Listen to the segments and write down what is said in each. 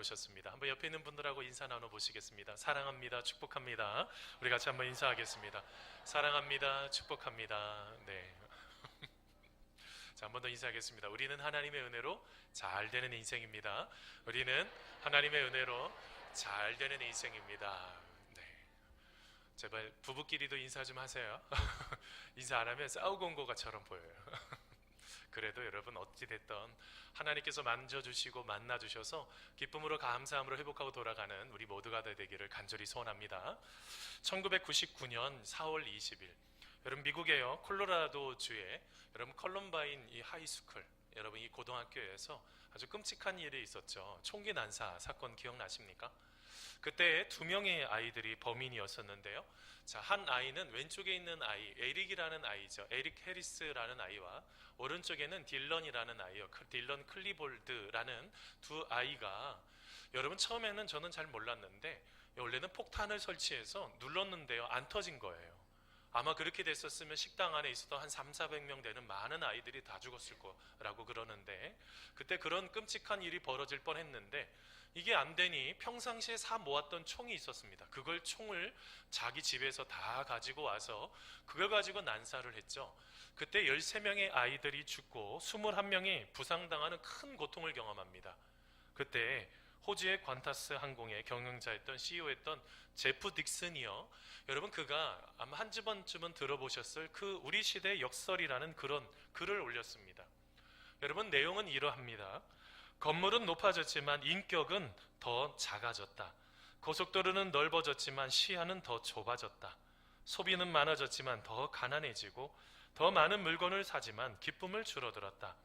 오셨습니다. 한번 옆에 있는 분들하고 인사 나눠보시겠습니다. 사랑합니다. 축복합니다. 우리 같이 한번 인사하겠습니다. 사랑합니다. 축복합니다. 네. 자, 한 번 더 인사하겠습니다. 우리는 하나님의 은혜로 잘 되는 인생입니다. 우리는 하나님의 은혜로 잘 되는 인생입니다. 네. 제발 부부끼리도 인사 좀 하세요. 인사 안 하면 싸우고 온 것처럼 보여요. 그래도 여러분 어찌됐던 하나님께서 만져주시고 만나주셔서 기쁨으로 감사함으로 회복하고 돌아가는 우리 모두가 되기를 간절히 소원합니다. 1999년 4월 20일 여러분 미국에요 콜로라도 주에 여러분 컬럼바인 이 하이스쿨 여러분 이 고등학교에서 아주 끔찍한 일이 있었죠. 총기 난사 사건 기억나십니까? 그때 두 명의 아이들이 범인이었었는데요. 자, 한 아이는 왼쪽에 있는 아이 에릭이라는 아이죠. 에릭 해리스라는 아이와 오른쪽에는 딜런이라는 아이요. 딜런 클리볼드라는 두 아이가 여러분 처음에는 저는 잘 몰랐는데 원래는 폭탄을 설치해서 눌렀는데요. 안 터진 거예요. 아마 그렇게 됐었으면 식당 안에 있었던 한 300~400명 되는 많은 아이들이 다 죽었을 거라고 그러는데 그때 그런 끔찍한 일이 벌어질 뻔했는데 이게 안 되니 평상시에 사 모았던 총이 있었습니다. 그걸 총을 자기 집에서 다 가지고 와서 그걸 가지고 난사를 했죠. 그때 13명의 아이들이 죽고 21명이 부상당하는 큰 고통을 경험합니다. 그때 호주의 관타스 항공의 경영자였던 CEO였던 제프 딕슨이요. 여러분 그가 아마 한 번쯤은 들어보셨을 그 우리 시대의 역설이라는 그런 글을 올렸습니다. 여러분 내용은 이러합니다. 건물은 높아졌지만 인격은 더 작아졌다. 고속도로는 넓어졌지만 시야는 더 좁아졌다. 소비는 많아졌지만 더 가난해지고 더 많은 물건을 사지만 기쁨을 줄어들었다.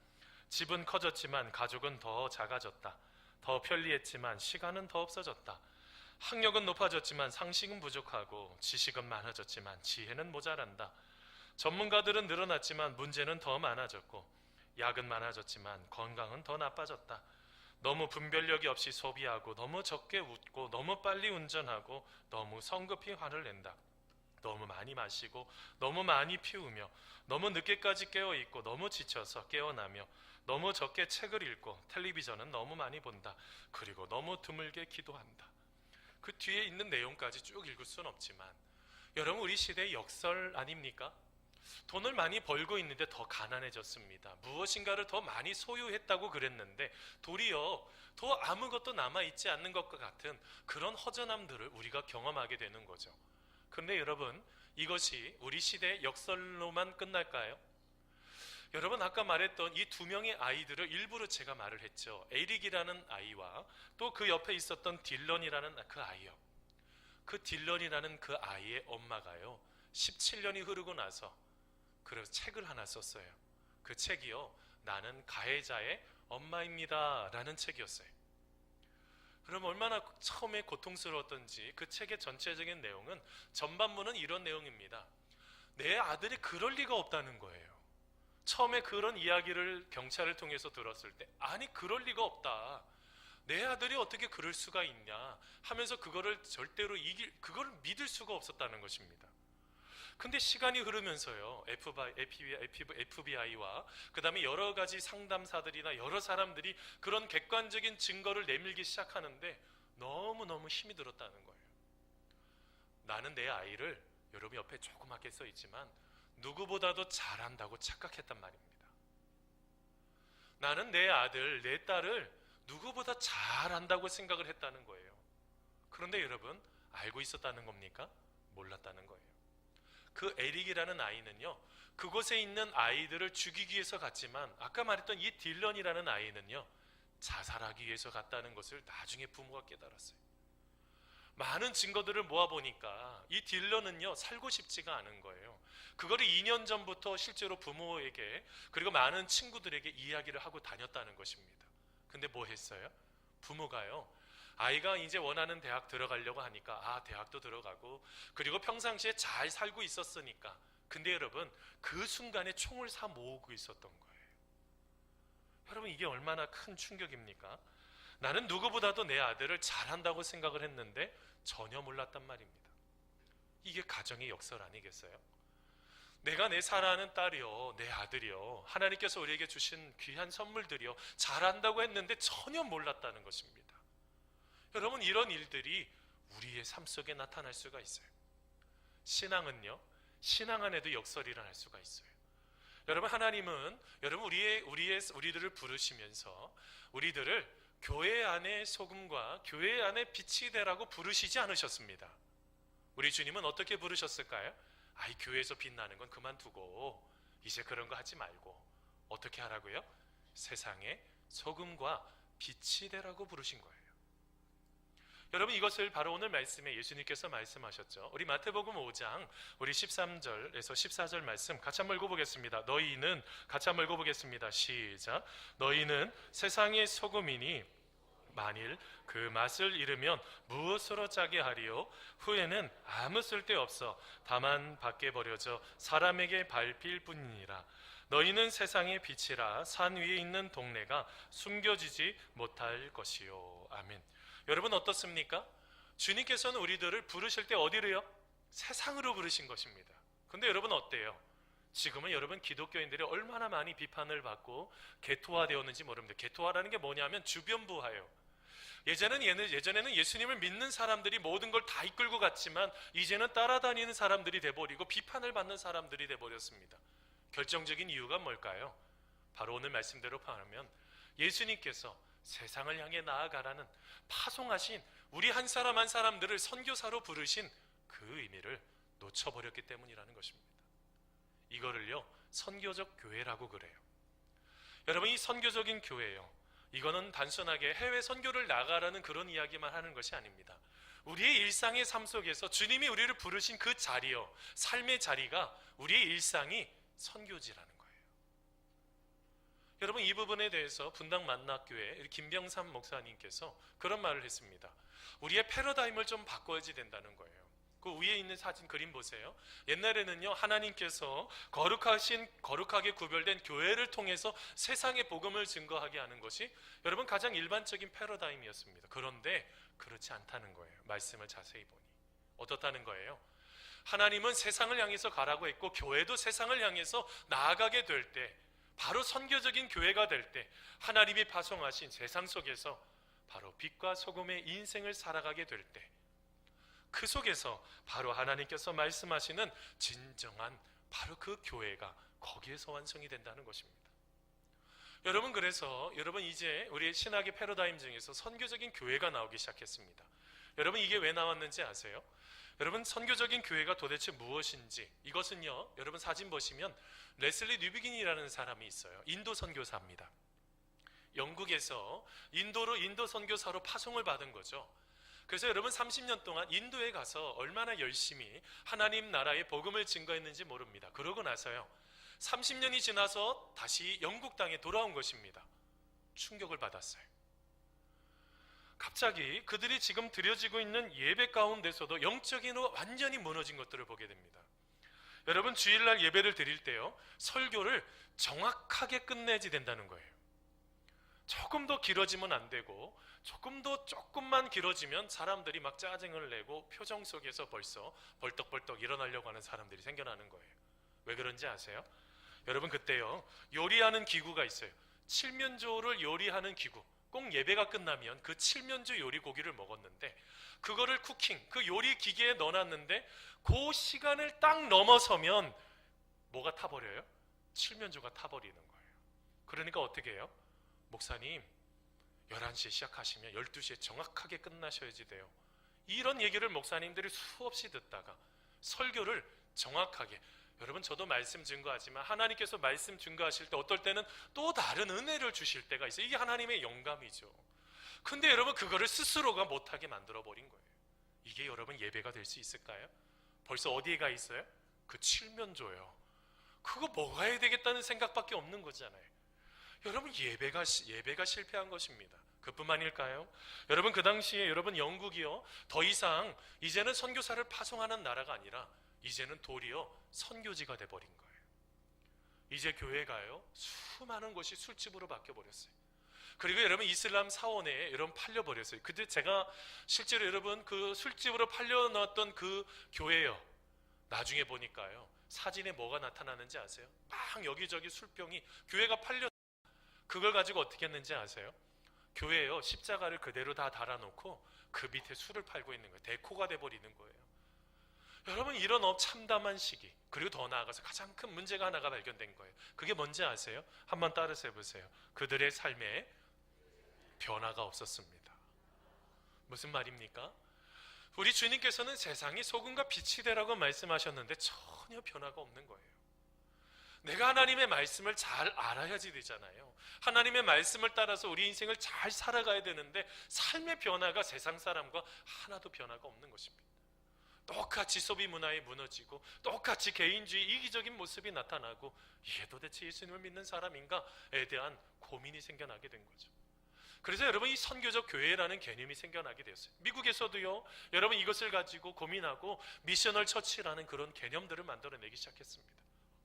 집은 커졌지만 가족은 더 작아졌다. 더 편리했지만 시간은 더 없어졌다. 학력은 높아졌지만 상식은 부족하고 지식은 많아졌지만 지혜는 모자란다. 전문가들은 늘어났지만 문제는 더 많아졌고 약은 많아졌지만 건강은 더 나빠졌다. 너무 분별력이 없이 소비하고 너무 적게 웃고 너무 빨리 운전하고 너무 성급히 화를 낸다. 너무 많이 마시고 너무 많이 피우며 너무 늦게까지 깨어있고 너무 지쳐서 깨어나며 너무 적게 책을 읽고 텔레비전은 너무 많이 본다. 그리고 너무 드물게 기도한다. 그 뒤에 있는 내용까지 쭉 읽을 수는 없지만 여러분 우리 시대의 역설 아닙니까? 돈을 많이 벌고 있는데 더 가난해졌습니다. 무엇인가를 더 많이 소유했다고 그랬는데 도리어 더 아무것도 남아있지 않는 것과 같은 그런 허전함들을 우리가 경험하게 되는 거죠. 그런데 여러분 이것이 우리 시대의 역설로만 끝날까요? 여러분 아까 말했던 이 두 명의 아이들을 일부러 제가 말을 했죠. 에릭이라는 아이와 또 그 옆에 있었던 딜런이라는 그 아이요. 그 딜런이라는 그 아이의 엄마가요 17년이 흐르고 나서 그래서 책을 하나 썼어요. 그 책이요 나는 가해자의 엄마입니다 라는 책이었어요. 그럼 얼마나 처음에 고통스러웠던지 그 책의 전체적인 내용은 전반부는 이런 내용입니다. 내 아들이 그럴 리가 없다는 거예요. 처음에 그런 이야기를 경찰을 통해서 들었을 때 아니 그럴 리가 없다. 내 아들이 어떻게 그럴 수가 있냐 하면서 그거를 절대로 그걸 믿을 수가 없었다는 것입니다. 근데 시간이 흐르면서요 FBI와 그 다음에 여러 가지 상담사들이나 여러 사람들이 그런 객관적인 증거를 내밀기 시작하는데 너무너무 힘이 들었다는 거예요. 나는 내 아이를 여러분 옆에 조그맣게 써 있지만 누구보다도 잘한다고 착각했단 말입니다. 나는 내 아들, 내 딸을 누구보다 잘한다고 생각을 했다는 거예요. 그런데 여러분 알고 있었다는 겁니까? 몰랐다는 거예요. 그 에릭이라는 아이는요 그곳에 있는 아이들을 죽이기 위해서 갔지만 아까 말했던 이 딜런이라는 아이는요 자살하기 위해서 갔다는 것을 나중에 부모가 깨달았어요. 많은 증거들을 모아보니까 이 딜런은요 살고 싶지가 않은 거예요. 그거를 2년 전부터 실제로 부모에게 그리고 많은 친구들에게 이야기를 하고 다녔다는 것입니다. 근데 뭐 했어요? 부모가요 아이가 이제 원하는 대학 들어가려고 하니까 대학도 들어가고 그리고 평상시에 잘 살고 있었으니까 근데 여러분 그 순간에 총을 사 모으고 있었던 거예요. 여러분 이게 얼마나 큰 충격입니까? 나는 누구보다도 내 아들을 잘한다고 생각을 했는데 전혀 몰랐단 말입니다. 이게 가정의 역설 아니겠어요? 내가 내 사랑하는 딸이요 내 아들이요 하나님께서 우리에게 주신 귀한 선물들이요 잘한다고 했는데 전혀 몰랐다는 것입니다. 여러분, 이런 일들이 우리의 삶 속에 나타날 수가 있어요. 신앙은요, 신앙 안에도 역설이 일어날 수가 있어요. 여러분, 하나님은 여러분 우리들을 부르시면서 우리들을 교회 안의 소금과 교회 안의 빛이 되라고 부르시지 않으셨습니다. 우리 주님은 어떻게 부르셨을까요? 아이, 교회에서 빛나는 건 그만두고 이제 그런 거 하지 말고 어떻게 하라고요? 세상에 소금과 빛이 되라고 부르신 거예요. 여러분, 이것을 바로 오늘 말씀에 예수님께서 말씀하셨죠. 우리 마태복음 5장 우리 13절에서 14절 말씀 같이 한번 읽어보겠습니다. 너희는, 같이 한번 읽어보겠습니다. 시작. 너희는 세상의 소금이니 만일 그 맛을 잃으면 무엇으로 짜게 하리요? 후에는 아무 쓸데없어 다만 밖에 버려져 사람에게 밟힐 뿐이니라. 너희는 세상의 빛이라. 산 위에 있는 동네가 숨겨지지 못할 것이요. 아멘. 여러분, 어떻습니까? 주님께서는 우리들을 부르실 때 어디로요? 세상으로 부르신 것입니다. 근데 여러분 어때요? 지금은 여러분 기독교인들이 얼마나 많이 비판을 받고 개토화되었는지 모릅니다. 개토화라는 게 뭐냐면 주변부화예요. 예전에는 예수님을 믿는 사람들이 모든 걸 다 이끌고 갔지만 이제는 따라다니는 사람들이 돼버리고 비판을 받는 사람들이 돼버렸습니다. 결정적인 이유가 뭘까요? 바로 오늘 말씀대로 말하면 예수님께서 세상을 향해 나아가라는 파송하신 우리 한 사람 한 사람들을 선교사로 부르신 그 의미를 놓쳐버렸기 때문이라는 것입니다. 이거를요, 선교적 교회라고 그래요. 여러분, 이 선교적인 교회요, 이거는 단순하게 해외 선교를 나가라는 그런 이야기만 하는 것이 아닙니다. 우리의 일상의 삶 속에서 주님이 우리를 부르신 그 자리요, 삶의 자리가 우리의 일상이 선교지라는 거예요. 여러분, 이 부분에 대해서 분당 만낙교회 김병삼 목사님께서 그런 말을 했습니다. 우리의 패러다임을 좀 바꿔야지 된다는 거예요. 그 위에 있는 사진 그림 보세요. 옛날에는요, 하나님께서 거룩하게 구별된 교회를 통해서 세상의 복음을 증거하게 하는 것이 여러분 가장 일반적인 패러다임이었습니다. 그런데 그렇지 않다는 거예요. 말씀을 자세히 보니 어떻다는 거예요? 하나님은 세상을 향해서 가라고 했고 교회도 세상을 향해서 나아가게 될 때, 바로 선교적인 교회가 될 때 하나님이 파송하신 세상 속에서 바로 빛과 소금의 인생을 살아가게 될 때, 그 속에서 바로 하나님께서 말씀하시는 진정한 바로 그 교회가 거기에서 완성이 된다는 것입니다. 여러분, 그래서 여러분 이제 우리 신학의 패러다임 중에서 선교적인 교회가 나오기 시작했습니다. 여러분, 이게 왜 나왔는지 아세요? 여러분, 선교적인 교회가 도대체 무엇인지, 이것은요, 여러분 사진 보시면 레슬리 뉴비긴이라는 사람이 있어요. 인도 선교사입니다. 영국에서 인도 선교사로 파송을 받은 거죠. 그래서 여러분 30년 동안 인도에 가서 얼마나 열심히 하나님 나라의 복음을 증거했는지 모릅니다. 그러고 나서요, 30년이 지나서 다시 영국 땅에 돌아온 것입니다. 충격을 받았어요. 갑자기 그들이 지금 드려지고 있는 예배 가운데서도 영적인으로 완전히 무너진 것들을 보게 됩니다. 여러분, 주일날 예배를 드릴 때요, 설교를 정확하게 끝내지 된다는 거예요. 조금 더 길어지면 안 되고 조금만 길어지면 사람들이 막 짜증을 내고 표정 속에서 벌써 벌떡벌떡 일어나려고 하는 사람들이 생겨나는 거예요. 왜 그런지 아세요? 여러분, 그때요, 요리하는 기구가 있어요. 칠면조를 요리하는 기구. 꼭 예배가 끝나면 그 칠면조 요리 고기를 먹었는데 그거를 그 요리 기계에 넣어놨는데 그 시간을 딱 넘어서면 뭐가 타버려요? 칠면조가 타버리는 거예요. 그러니까 어떻게 해요? 목사님, 11시에 시작하시면 12시에 정확하게 끝나셔야지 돼요. 이런 얘기를 목사님들이 수없이 듣다가 설교를 정확하게, 여러분 저도 말씀 증거하지만 하나님께서 말씀 증거하실 때 어떨 때는 또 다른 은혜를 주실 때가 있어요. 이게 하나님의 영감이죠. 근데 여러분, 그거를 스스로가 못하게 만들어 버린 거예요. 이게 여러분 예배가 될 수 있을까요? 벌써 어디에 가 있어요? 그 칠면조요. 그거 먹어야 되겠다는 생각밖에 없는 거잖아요. 여러분, 예배가 실패한 것입니다. 그뿐만일까요? 여러분, 그 당시에 여러분 영국이요, 더 이상 이제는 선교사를 파송하는 나라가 아니라 이제는 도리어 선교지가 돼버린 거예요. 이제 교회가요, 수많은 곳이 술집으로 바뀌어버렸어요. 그리고 여러분, 이슬람 사원에 여러분 팔려버렸어요. 근데 제가 실제로 여러분 그 술집으로 팔려놨던 그 교회요, 나중에 보니까요, 사진에 뭐가 나타나는지 아세요? 막 여기저기 술병이, 교회가 팔려, 그걸 가지고 어떻게 했는지 아세요? 교회에요, 십자가를 그대로 다 달아놓고 그 밑에 술을 팔고 있는 거예요. 데코가 돼버리는 거예요. 여러분, 이런 참담한 시기, 그리고 더 나아가서 가장 큰 문제가 하나가 발견된 거예요. 그게 뭔지 아세요? 한번 따라서 해보세요. 그들의 삶에 변화가 없었습니다. 무슨 말입니까? 우리 주님께서는 세상이 소금과 빛이 되라고 말씀하셨는데 전혀 변화가 없는 거예요. 내가 하나님의 말씀을 잘 알아야지 되잖아요. 하나님의 말씀을 따라서 우리 인생을 잘 살아가야 되는데 삶의 변화가 세상 사람과 하나도 변화가 없는 것입니다. 똑같이 소비 문화에 무너지고 똑같이 개인주의 이기적인 모습이 나타나고, 이게 도대체 예수님을 믿는 사람인가에 대한 고민이 생겨나게 된 거죠. 그래서 여러분, 이 선교적 교회라는 개념이 생겨나게 되었어요. 미국에서도요, 여러분 이것을 가지고 고민하고 미셔널 처치라는 그런 개념들을 만들어내기 시작했습니다.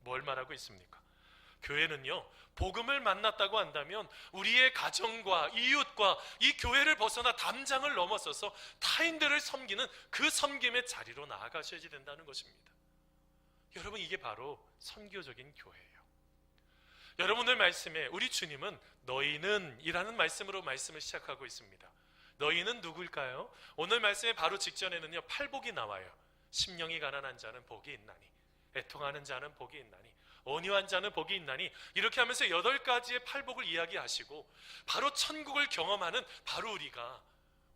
뭘 말하고 있습니까? 교회는요, 복음을 만났다고 한다면 우리의 가정과 이웃과 이 교회를 벗어나 담장을 넘어서서 타인들을 섬기는 그 섬김의 자리로 나아가셔야 된다는 것입니다. 여러분, 이게 바로 선교적인 교회예요. 여러분, 오늘 말씀에 우리 주님은 너희는 이라는 말씀으로 말씀을 시작하고 있습니다. 너희는 누구일까요? 오늘 말씀의 바로 직전에는요, 팔복이 나와요. 심령이 가난한 자는 복이 있나니, 애통하는 자는 복이 있나니, 온유한 자는 복이 있나니, 이렇게 하면서 8가지의 팔복을 이야기하시고 바로 천국을 경험하는 바로 우리가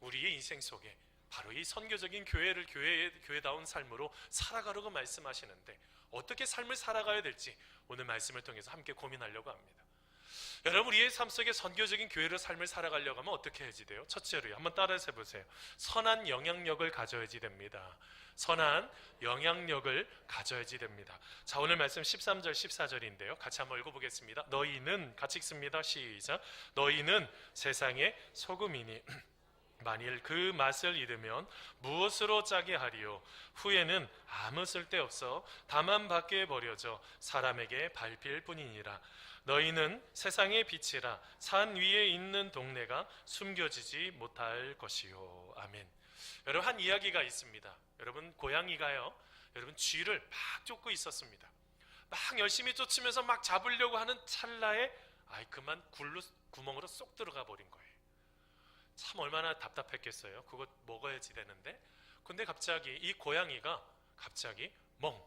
우리의 인생 속에 바로 이 선교적인 교회다운 삶으로 살아가려고 말씀하시는데, 어떻게 삶을 살아가야 될지 오늘 말씀을 통해서 함께 고민하려고 합니다. 여러분, 우리의 삶 속에 선교적인 교회로 삶을 살아가려고 하면 어떻게 해야지 돼요? 첫째로요, 한번 따라서 해보세요. 선한 영향력을 가져야지 됩니다. 선한 영향력을 가져야지 됩니다. 자, 오늘 말씀 13절 14절인데요 같이 한번 읽어보겠습니다. 너희는, 같이 읽습니다. 시작. 너희는 세상의 소금이니 만일 그 맛을 잃으면 무엇으로 짜게 하리요? 후에는 아무 쓸데없어 다만 밖에 버려져 사람에게 밟힐 뿐이니라. 너희는 세상의 빛이라. 산 위에 있는 동네가 숨겨지지 못할 것이요. 아멘. 여러분, 한 이야기가 있습니다. 여러분, 고양이가요, 여러분 쥐를 막 쫓고 있었습니다. 막 열심히 쫓으면서 막 잡으려고 하는 찰나에 그만 구멍으로 쏙 들어가 버린 거예요. 참 얼마나 답답했겠어요. 그거 먹어야지 되는데. 근데 갑자기 이 고양이가 갑자기 멍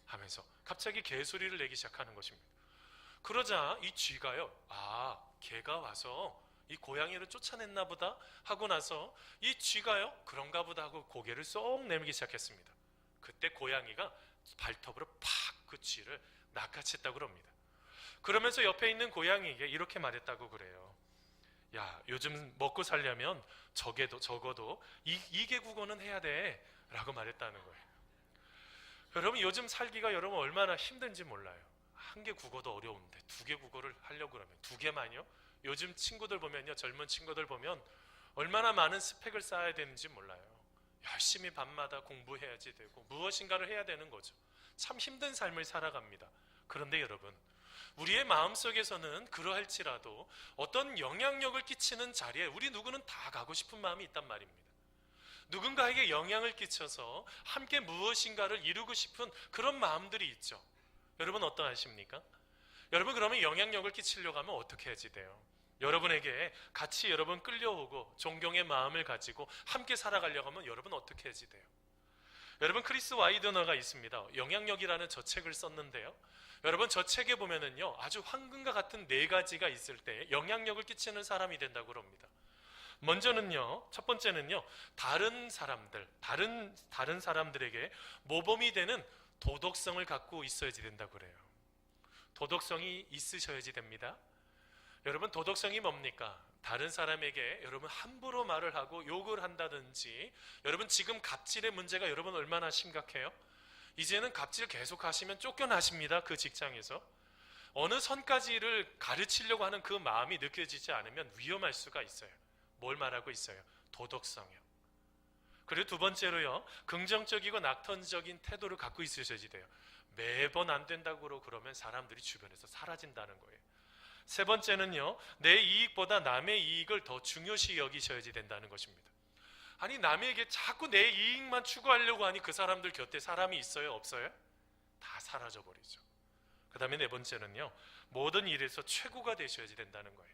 하면서 갑자기 개소리를 내기 시작하는 것입니다. 그러자 이 쥐가요, 개가 와서 이 고양이를 쫓아냈나 보다 하고 나서 이 쥐가요, 그런가 보다 하고 고개를 쏙 내밀기 시작했습니다. 그때 고양이가 발톱으로 팍 그 쥐를 낚아챘다고 합니다. 그러면서 옆에 있는 고양이에게 이렇게 말했다고 그래요. 야, 요즘 먹고 살려면 적어도 2개 국어는 해야 돼 라고 말했다는 거예요. 여러분, 요즘 살기가 여러분 얼마나 힘든지 몰라요. 1개 국어도 어려운데 2개 국어를 하려고 그러면 2개만요? 요즘 친구들 보면요, 젊은 친구들 보면 얼마나 많은 스펙을 쌓아야 되는지 몰라요. 열심히 밤마다 공부해야지 되고 무엇인가를 해야 되는 거죠. 참 힘든 삶을 살아갑니다. 그런데 여러분, 우리의 마음속에서는 그러할지라도 어떤 영향력을 끼치는 자리에 우리 누구는 다 가고 싶은 마음이 있단 말입니다. 누군가에게 영향을 끼쳐서 함께 무엇인가를 이루고 싶은 그런 마음들이 있죠. 여러분, 어떠하십니까? 여러분, 그러면 영향력을 끼치려고 하면 어떻게 해야지 돼요? 여러분에게 같이 여러분 끌려오고 존경의 마음을 가지고 함께 살아가려고 하면 여러분 어떻게 해야지 돼요? 여러분, 크리스 와이드너가 있습니다. 영향력이라는 저 책을 썼는데요, 여러분 저 책에 보면은요, 아주 황금과 같은 4가지가 있을 때 영향력을 끼치는 사람이 된다고 합니다. 먼저는요, 첫 번째는요, 다른 사람들에게 모범이 되는 도덕성을 갖고 있어야지 된다고 그래요. 도덕성이 있으셔야지 됩니다. 여러분, 도덕성이 뭡니까? 다른 사람에게 여러분 함부로 말을 하고 욕을 한다든지, 여러분 지금 갑질의 문제가 여러분 얼마나 심각해요? 이제는 갑질 계속 하시면 쫓겨나십니다. 그 직장에서. 어느 선까지를 가르치려고 하는 그 마음이 느껴지지 않으면 위험할 수가 있어요. 뭘 말하고 있어요? 도덕성이요. 그리고 두 번째로요, 긍정적이고 낙천적인 태도를 갖고 있으셔야지 돼요. 매번 안 된다고 그러면 사람들이 주변에서 사라진다는 거예요. 세 번째는요, 내 이익보다 남의 이익을 더 중요시 여기셔야지 된다는 것입니다. 아니, 남에게 자꾸 내 이익만 추구하려고 하니 그 사람들 곁에 사람이 있어요? 없어요? 다 사라져버리죠. 그 다음에 네 번째는요, 모든 일에서 최고가 되셔야지 된다는 거예요.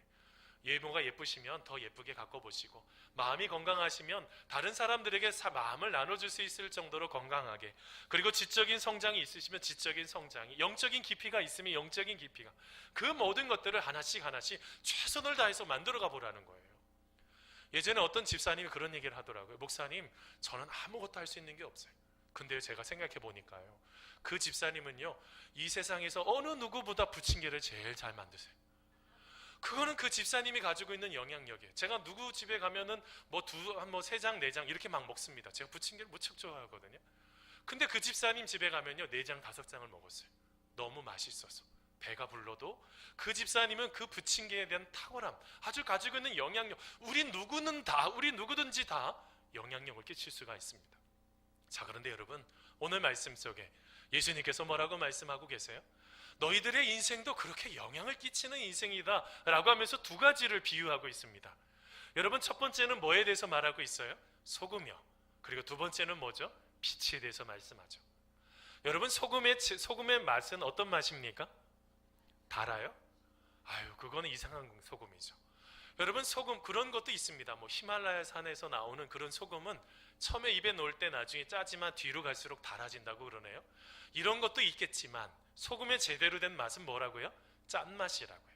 외모가 예쁘시면 더 예쁘게 가꿔보시고, 마음이 건강하시면 다른 사람들에게 마음을 나눠줄 수 있을 정도로 건강하게, 그리고 지적인 성장이 있으시면 지적인 성장이, 영적인 깊이가 있으면 영적인 깊이가, 그 모든 것들을 하나씩 하나씩 최선을 다해서 만들어가 보라는 거예요. 예전에 어떤 집사님이 그런 얘기를 하더라고요. 목사님, 저는 아무것도 할 수 있는 게 없어요. 근데 제가 생각해 보니까요, 그 집사님은요, 이 세상에서 어느 누구보다 부침개를 제일 잘 만드세요. 그거는 그 집사님이 가지고 있는 영향력이에요. 제가 누구 집에 가면은 뭐 세 장, 네 장 이렇게 막 먹습니다. 제가 부침개를 무척 좋아하거든요. 근데 그 집사님 집에 가면요, 4장, 5장을 먹었어요. 너무 맛있어서. 배가 불러도 그 집사님은 그 부침개에 대한 탁월함, 아주 가지고 있는 영향력, 우리 누구든지 다 영향력을 끼칠 수가 있습니다. 자, 그런데 여러분, 오늘 말씀 속에 예수님께서 뭐라고 말씀하고 계세요? 너희들의 인생도 그렇게 영향을 끼치는 인생이다 라고 하면서 2가지를 비유하고 있습니다. 여러분, 첫 번째는 뭐에 대해서 말하고 있어요? 소금이요. 그리고 2번째는 뭐죠? 빛에 대해서 말씀하죠. 여러분, 소금의 맛은 어떤 맛입니까? 달아요? 아유, 그거는 이상한 소금이죠. 여러분, 소금 그런 것도 있습니다. 뭐 히말라야 산에서 나오는 그런 소금은 처음에 입에 넣을 때 나중에 짜지만 뒤로 갈수록 달아진다고 그러네요. 이런 것도 있겠지만 소금의 제대로 된 맛은 뭐라고요? 짠맛이라고요.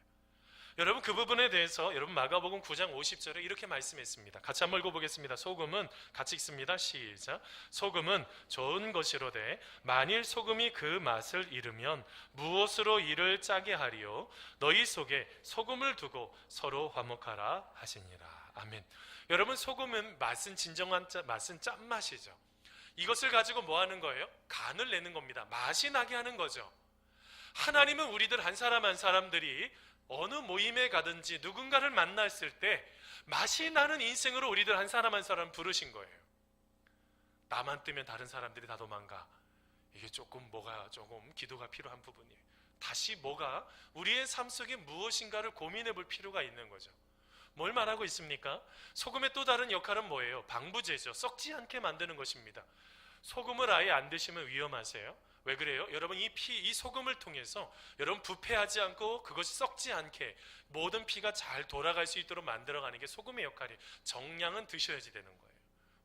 여러분, 그 부분에 대해서 여러분 마가복음 9장 50절에 이렇게 말씀했습니다. 같이 한번 읽어보겠습니다. 소금은, 같이 읽습니다. 시작. 소금은 좋은 것이로되 만일 소금이 그 맛을 잃으면 무엇으로 이를 짜게 하리요? 너희 속에 소금을 두고 서로 화목하라 하시니라. 아멘. 여러분, 소금은 맛은 진정한 맛은 짠맛이죠. 이것을 가지고 뭐 하는 거예요? 간을 내는 겁니다. 맛이 나게 하는 거죠. 하나님은 우리들 한 사람 한 사람들이 어느 모임에 가든지 누군가를 만났을 때 맛이 나는 인생으로 우리들 한 사람 한 사람 부르신 거예요. 나만 뜨면 다른 사람들이 다 도망가. 이게 조금 기도가 필요한 부분이에요. 다시 우리의 삶 속에 무엇인가를 고민해 볼 필요가 있는 거죠. 뭘 말하고 있습니까? 소금의 또 다른 역할은 뭐예요? 방부제죠. 썩지 않게 만드는 것입니다. 소금을 아예 안 드시면 위험하세요. 왜 그래요? 여러분, 이 소금을 통해서 여러분 부패하지 않고 그것이 썩지 않게 모든 피가 잘 돌아갈 수 있도록 만들어가는 게 소금의 역할이에요. 정량은 드셔야지 되는 거예요.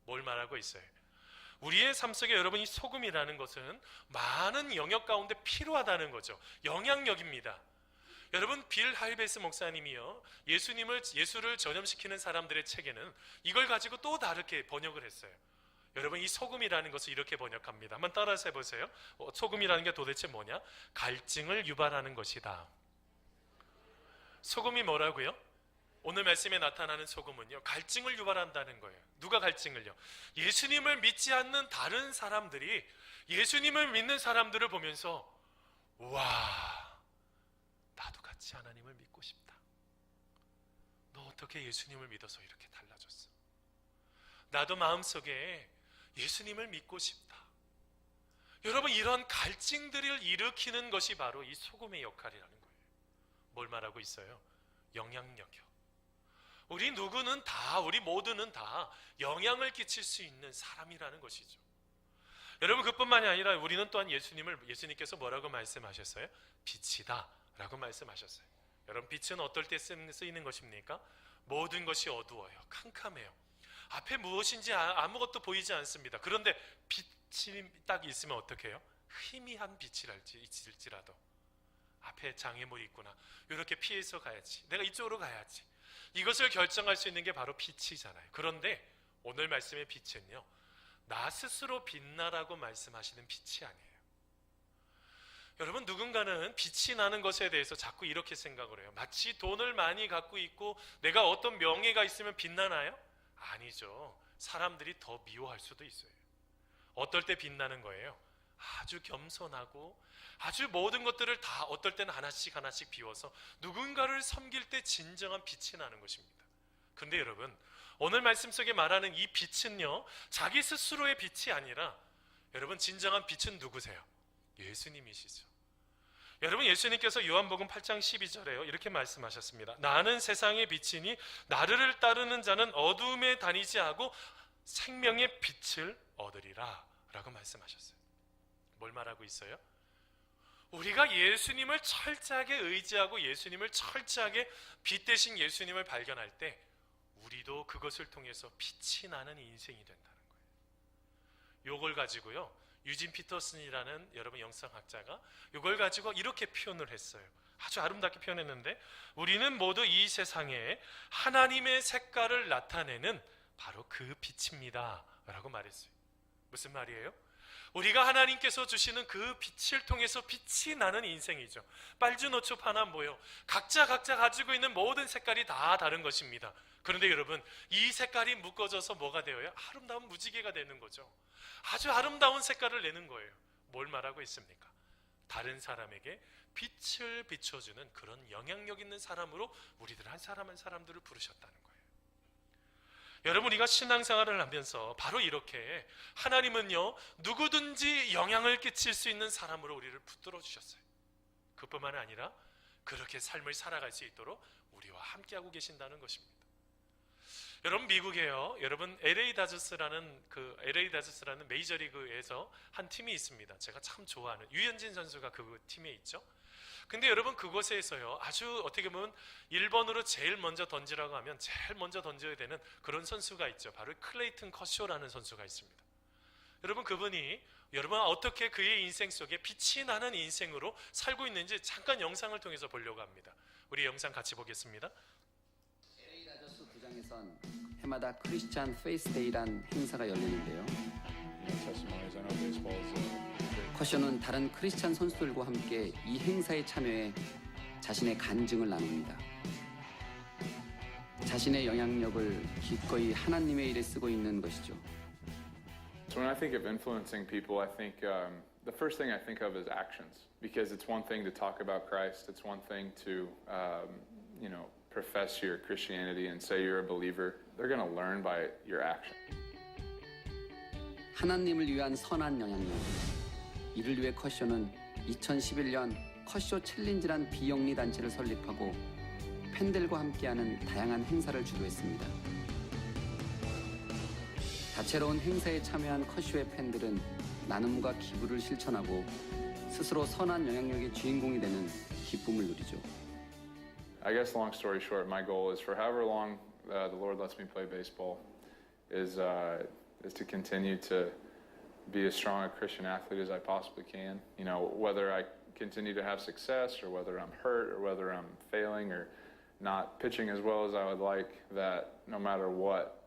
뭘 말하고 있어요? 우리의 삶 속에 여러분, 이 소금이라는 것은 많은 영역 가운데 필요하다는 거죠. 영향력입니다. 여러분, 빌 할베스 목사님이요, 예수를 전염시키는 사람들의 책에는 이걸 가지고 또 다르게 번역을 했어요. 여러분, 이 소금이라는 것을 이렇게 번역합니다. 한번 따라서 해보세요. 소금이라는 게 도대체 뭐냐? 갈증을 유발하는 것이다. 소금이 뭐라고요? 오늘 말씀에 나타나는 소금은요, 갈증을 유발한다는 거예요. 누가 갈증을요? 예수님을 믿지 않는 다른 사람들이 예수님을 믿는 사람들을 보면서, 와, 나도 같이 하나님을 믿고 싶다. 너 어떻게 예수님을 믿어서 이렇게 달라졌어? 나도 마음속에 예수님을 믿고 싶다. 여러분, 이런 갈증들을 일으키는 것이 바로 이 소금의 역할이라는 거예요. 뭘 말하고 있어요? 영향력이요. 우리 모두는 다 영향을 끼칠 수 있는 사람이라는 것이죠. 여러분, 그뿐만이 아니라 우리는 또한 예수님께서 뭐라고 말씀하셨어요? 빛이다 라고 말씀하셨어요. 여러분, 빛은 어떨 때 쓰이는 것입니까? 모든 것이 어두워요. 캄캄해요. 앞에 무엇인지 아무것도 보이지 않습니다. 그런데 빛이 딱 있으면 어떻게 해요? 희미한 빛일지라도 앞에 장애물이 있구나, 이렇게 피해서 가야지, 내가 이쪽으로 가야지, 이것을 결정할 수 있는 게 바로 빛이잖아요. 그런데 오늘 말씀의 빛은요, 나 스스로 빛나라고 말씀하시는 빛이 아니에요. 여러분, 누군가는 빛이 나는 것에 대해서 자꾸 이렇게 생각을 해요. 마치 돈을 많이 갖고 있고 내가 어떤 명예가 있으면 빛나나요? 아니죠. 사람들이 더 미워할 수도 있어요. 어떨 때 빛나는 거예요? 아주 겸손하고 아주 모든 것들을 다 어떨 때는 하나씩 비워서 누군가를 섬길 때 진정한 빛이 나는 것입니다. 근데 여러분, 오늘 말씀 속에 말하는 이 빛은요, 자기 스스로의 빛이 아니라, 여러분, 진정한 빛은 누구세요? 예수님이시죠. 여러분, 예수님께서 요한복음 8장 12절에요 이렇게 말씀하셨습니다. 나는 세상의 빛이니 나를 따르는 자는 어두움에 다니지 않고 생명의 빛을 얻으리라 라고 말씀하셨어요. 뭘 말하고 있어요? 우리가 예수님을 철저하게 의지하고 예수님을 철저하게 빛 대신 예수님을 발견할 때 우리도 그것을 통해서 빛이 나는 인생이 된다는 거예요. 이걸 가지고요, 유진 피터슨이라는 여러분 영성학자가 이걸 가지고 이렇게 표현을 했어요. 아주 아름답게 표현했는데, 우리는 모두 이 세상에 하나님의 색깔을 나타내는 바로 그 빛입니다 라고 말했어요. 무슨 말이에요? 우리가 하나님께서 주시는 그 빛을 통해서 빛이 나는 인생이죠. 빨주노초 파나 뭐요, 각자 가지고 있는 모든 색깔이 다 다른 것입니다. 그런데 여러분, 이 색깔이 묶어져서 뭐가 되어요? 아름다운 무지개가 되는 거죠. 아주 아름다운 색깔을 내는 거예요. 뭘 말하고 있습니까? 다른 사람에게 빛을 비춰주는 그런 영향력 있는 사람으로 우리들 한 사람 한 사람들을 부르셨다는 거예요. 여러분, 우리가 신앙생활을 하면서 바로 이렇게 하나님은요, 누구든지 영향을 끼칠 수 있는 사람으로 우리를 붙들어 주셨어요. 그뿐만 아니라 그렇게 삶을 살아갈 수 있도록 우리와 함께하고 계신다는 것입니다. 여러분, 미국에요, 여러분 LA 다저스라는 메이저리그에서 한 팀이 있습니다. 제가 참 좋아하는 유현진 선수가 그 팀에 있죠. 근데 여러분, 그곳에서요, 아주 어떻게 보면 1번으로 제일 먼저 던지라고 하면 제일 먼저 던져야 되는 그런 선수가 있죠. 바로 클레이튼 커쇼라는 선수가 있습니다. 여러분, 그분이 여러분 어떻게 그의 인생 속에 빛이 나는 인생으로 살고 있는지 잠깐 영상을 통해서 보려고 합니다. 우리 영상 같이 보겠습니다. LA 다저스 구장에선 해마다 크리스찬 페이스데이란 행사가 열리는데요. 커쇼는 다른 크리스찬 선수들과 함께 이 행사에 참여해 자신의 간증을 나눕니다. 자신의 영향력을 기꺼이 하나님의 일에 쓰고 있는 것이죠. So when I think of influencing people, I think the first thing I think of is actions, because it's one thing to talk about Christ, it's one thing to profess your Christianity and say you're a believer. They're going to learn by your action. 하나님을 위한 선한 영향력. 이를 위해 커쇼는 2011년 커쇼 챌린지란 비영리 단체를 설립하고 팬들과 함께하는 다양한 행사를 주도했습니다. 다채로운 행사에 참여한 커쇼의 팬들은 나눔과 기부를 실천하고 스스로 선한 영향력의 주인공이 되는 기쁨을 누리죠. I guess long story short, my goal is for however long the Lord lets me play baseball is to continue to be as strong a Christian athlete as I possibly can. You know, whether I continue to have success or whether I'm hurt or whether I'm failing or not pitching as well as I would like, that no matter what,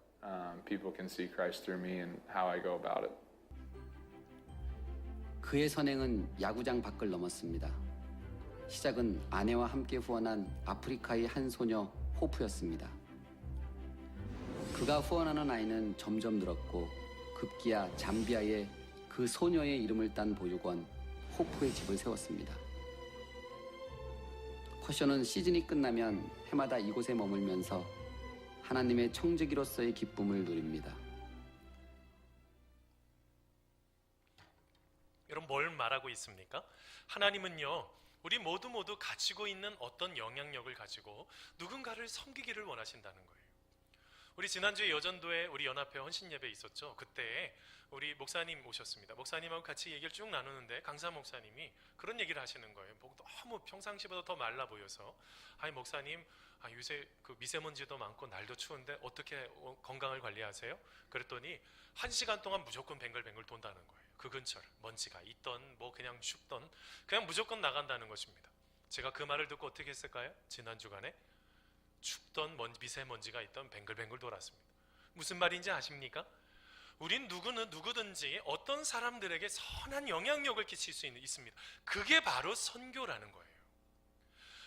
people can see Christ through me and how I go about it. 그의 선행은 야구장 밖을 넘었습니다. 시작은 아내와 함께 후원한 아프리카의 한 소녀 호프였습니다. 그가 후원하는 아이는 점점 늘었고 급기야 잠비아에 그 소녀의 이름을 딴 보육원 호프의 집을 세웠습니다. 커쇼는 시즌이 끝나면 해마다 이곳에 머물면서 하나님의 청지기로서의 기쁨을 누립니다. 여러분, 뭘 말하고 있습니까? 하나님은요, 우리 모두 가지고 있는 어떤 영향력을 가지고 누군가를 섬기기를 원하신다는 거예요. 우리 지난주에 여전도에 우리 연합회 헌신예배 있었죠. 그때 우리 목사님 오셨습니다. 목사님하고 같이 얘기를 쭉 나누는데 강사 목사님이 그런 얘기를 하시는 거예요. 보고 너무 평상시보다 더 말라 보여서, 아니 목사님, 요새 그 미세먼지도 많고 날도 추운데 어떻게 건강을 관리하세요? 그랬더니 1시간 동안 무조건 뱅글뱅글 돈다는 거예요. 그 근처를 먼지가 있던 뭐 그냥 춥던 그냥 무조건 나간다는 것입니다. 제가 그 말을 듣고 어떻게 했을까요? 지난 주간에 춥던 미세먼지가 있던 뱅글뱅글 돌았습니다. 무슨 말인지 아십니까? 우린 누구든지 어떤 사람들에게 선한 영향력을 끼칠 수 있습니다. 그게 바로 선교라는 거예요.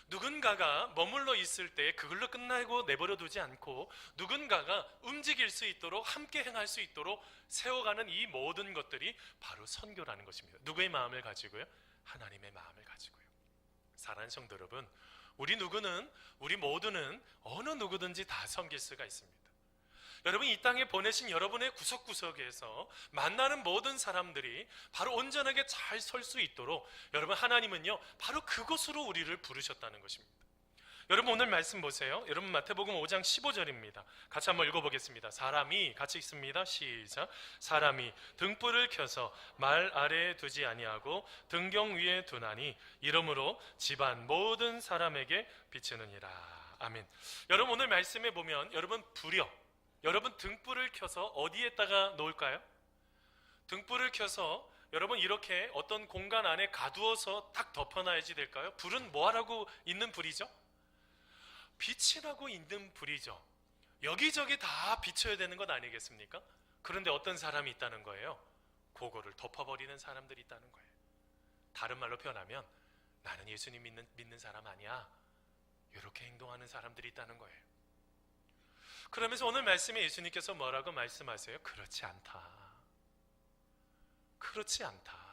누군가가 머물러 있을 때 그걸로 끝나고 내버려 두지 않고 누군가가 움직일 수 있도록 함께 행할 수 있도록 세워가는 이 모든 것들이 바로 선교라는 것입니다. 누구의 마음을 가지고요? 하나님의 마음을 가지고요. 사랑하는 성도 여러분, 우리 모두는 어느 누구든지 다 섬길 수가 있습니다. 여러분, 이 땅에 보내신 여러분의 구석구석에서 만나는 모든 사람들이 바로 온전하게 잘 설 수 있도록 여러분, 하나님은요 바로 그곳으로 우리를 부르셨다는 것입니다. 여러분 오늘 말씀 보세요. 여러분 마태복음 5장 15절입니다. 같이 한번 읽어보겠습니다. 사람이, 같이 읽습니다. 시작. 사람이 등불을 켜서 말 아래에 두지 아니하고 등경 위에 두나니 이러므로 집안 모든 사람에게 비치느니라. 아멘. 여러분 오늘 말씀에 보면 여러분 여러분 등불을 켜서 어디에다가 놓을까요? 등불을 켜서 여러분 이렇게 어떤 공간 안에 가두어서 딱 덮어놔야지 될까요? 불은 뭐 하라고 있는 불이죠? 빛이 나고 있는 불이죠. 여기저기 다 비춰야 되는 것 아니겠습니까? 그런데 어떤 사람이 있다는 거예요. 그거를 덮어버리는 사람들이 있다는 거예요. 다른 말로 표현하면 나는 예수님 믿는 사람 아니야, 이렇게 행동하는 사람들이 있다는 거예요. 그러면서 오늘 말씀에 예수님께서 뭐라고 말씀하세요? 그렇지 않다. 그렇지 않다.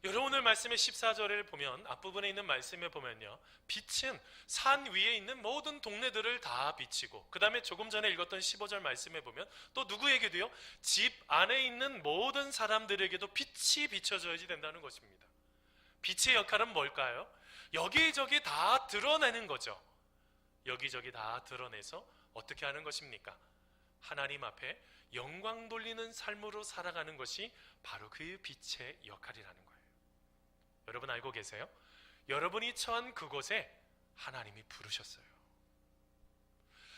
여러분 오늘 말씀의 14절을 보면, 앞부분에 있는 말씀에 보면요, 빛은 산 위에 있는 모든 동네들을 다 비치고, 그 다음에 조금 전에 읽었던 15절 말씀에 보면 또 누구에게도요, 집 안에 있는 모든 사람들에게도 빛이 비춰져야지 된다는 것입니다. 빛의 역할은 뭘까요? 여기저기 다 드러내는 거죠. 여기저기 다 드러내서 어떻게 하는 것입니까? 하나님 앞에 영광 돌리는 삶으로 살아가는 것이 바로 그 빛의 역할이라는 거예요. 여러분 알고 계세요? 여러분이 처한 그곳에 하나님이 부르셨어요.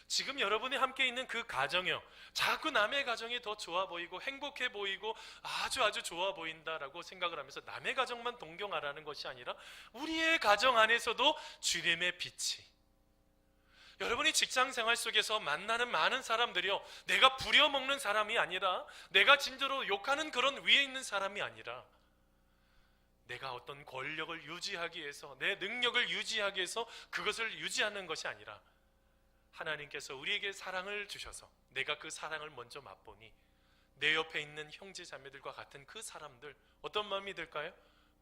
지금 여러분이 함께 있는 그 가정이요, 자꾸 남의 가정이 더 좋아 보이고 행복해 보이고 아주 좋아 보인다라고 생각을 하면서 남의 가정만 동경하라는 것이 아니라 우리의 가정 안에서도 주님의 빛이, 여러분이 직장 생활 속에서 만나는 많은 사람들이요, 내가 부려먹는 사람이 아니라, 내가 진짜로 욕하는 그런 위에 있는 사람이 아니라, 내가 어떤 권력을 유지하기 위해서, 내 능력을 유지하기 위해서 그것을 유지하는 것이 아니라, 하나님께서 우리에게 사랑을 주셔서 내가 그 사랑을 먼저 맛보니 내 옆에 있는 형제 자매들과 같은 그 사람들, 어떤 마음이 들까요?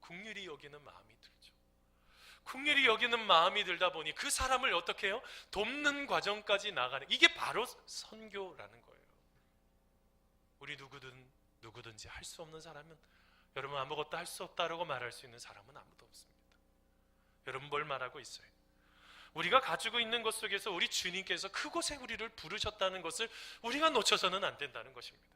긍휼히 여기는 마음이 들죠. 긍휼히 여기는 마음이 들다 보니 그 사람을 어떻게 해요? 돕는 과정까지 나가는, 이게 바로 선교라는 거예요. 우리 누구든지 할 수 없는 사람은, 여러분 아무것도 할 수 없다라고 말할 수 있는 사람은 아무도 없습니다. 여러분 뭘 말하고 있어요? 우리가 가지고 있는 것 속에서 우리 주님께서 그곳에 우리를 부르셨다는 것을 우리가 놓쳐서는 안 된다는 것입니다.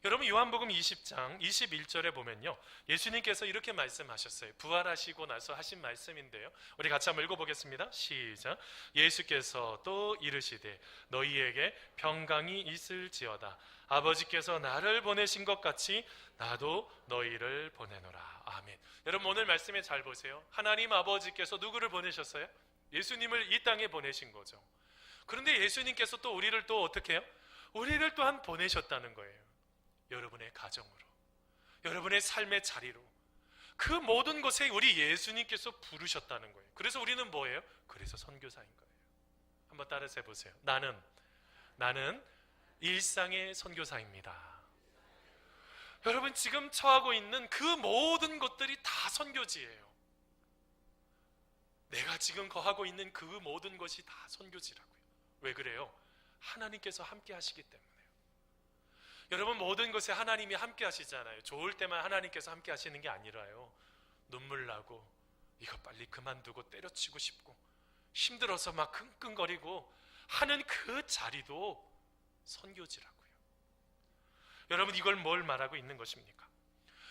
여러분 요한복음 20장 21절에 보면요, 예수님께서 이렇게 말씀하셨어요. 부활하시고 나서 하신 말씀인데요, 우리 같이 한번 읽어보겠습니다. 시작. 예수께서 또 이르시되 너희에게 평강이 있을지어다. 아버지께서 나를 보내신 것 같이 나도 너희를 보내노라. 아멘. 여러분 오늘 말씀에 잘 보세요. 하나님 아버지께서 누구를 보내셨어요? 예수님을 이 땅에 보내신 거죠. 그런데 예수님께서 또 우리를 또 어떻게 해요? 우리를 또한 보내셨다는 거예요. 여러분의 가정으로, 여러분의 삶의 자리로, 그 모든 것에 우리 예수님께서 부르셨다는 거예요. 그래서 우리는 뭐예요? 그래서 선교사인 거예요. 한번 따라서 해보세요. 나는 일상의 선교사입니다. 여러분 지금 처하고 있는 그 모든 것들이 다 선교지예요. 내가 지금 거하고 있는 그 모든 것이 다 선교지라고요. 왜 그래요? 하나님께서 함께 하시기 때문에요. 여러분 모든 것에 하나님이 함께 하시잖아요. 좋을 때만 하나님께서 함께 하시는 게 아니라요, 눈물 나고 이거 빨리 그만두고 때려치고 싶고 힘들어서 막 끙끙거리고 하는 그 자리도 선교지라고요. 여러분 이걸 뭘 말하고 있는 것입니까?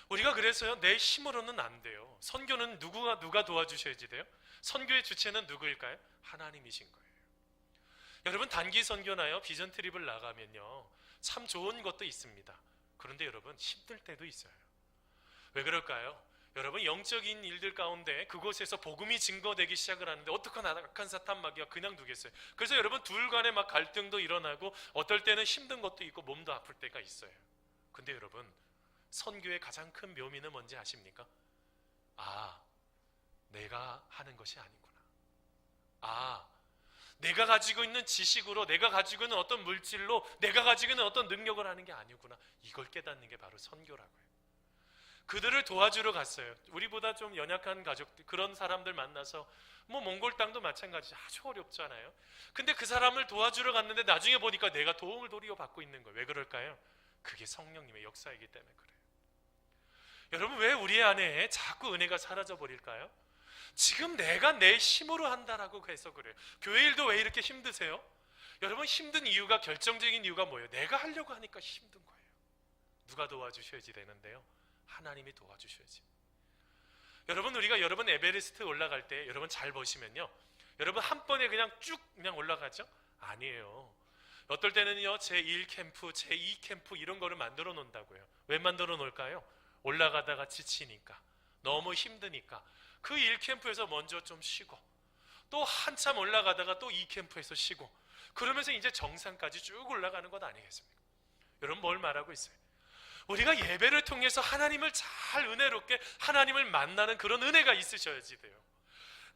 우리가 그래서요, 내 힘으로는 안 돼요. 선교는 누가 도와주셔야지 돼요? 선교의 주체는 누구일까요? 하나님이신 거예요. 여러분 단기 선교나요, 비전 트립을 나가면요, 참 좋은 것도 있습니다. 그런데 여러분 힘들 때도 있어요. 왜 그럴까요? 여러분 영적인 일들 가운데 그곳에서 복음이 증거되기 시작을 하는데 어떡한 악한 사탄 마귀가 그냥 두겠어요. 그래서 여러분 둘 간에 막 갈등도 일어나고 어떨 때는 힘든 것도 있고 몸도 아플 때가 있어요. 근데 여러분 선교의 가장 큰 묘미는 뭔지 아십니까? 내가 하는 것이 아니구나. 내가 가지고 있는 지식으로, 내가 가지고 있는 어떤 물질로, 내가 가지고 있는 어떤 능력을 하는 게 아니구나. 이걸 깨닫는 게 바로 선교라고요. 그들을 도와주러 갔어요. 우리보다 좀 연약한 가족들, 그런 사람들 만나서, 몽골 땅도 마찬가지, 아주 어렵잖아요. 근데 그 사람을 도와주러 갔는데 나중에 보니까 내가 도움을 도리어 받고 있는 거예요. 왜 그럴까요? 그게 성령님의 역사이기 때문에 그래요. 여러분 왜 우리 안에 자꾸 은혜가 사라져 버릴까요? 지금 내가 내 힘으로 한다라고 해서 그래요. 교회 일도 왜 이렇게 힘드세요? 여러분, 힘든 이유가, 결정적인 이유가 뭐예요? 내가 하려고 하니까 힘든 거예요. 누가 도와주셔야지 되는데요, 하나님이 도와주셔야지. 여러분, 우리가 여러분 에베레스트 올라갈 때 여러분 잘 보시면요, 여러분 한 번에 그냥 쭉 그냥 올라가죠? 아니에요. 어떨 때는요, 제1 캠프, 제2 캠프 이런 거를 만들어 놓는다고요. 왜 만들어 놓을까요? 올라가다가 지치니까, 너무 힘드니까 그 1캠프에서 먼저 좀 쉬고, 또 한참 올라가다가 또 2캠프에서 쉬고, 그러면서 이제 정상까지 쭉 올라가는 것 아니겠습니까? 여러분, 뭘 말하고 있어요? 우리가 예배를 통해서 하나님을 잘 은혜롭게 하나님을 만나는 그런 은혜가 있으셔야지 돼요.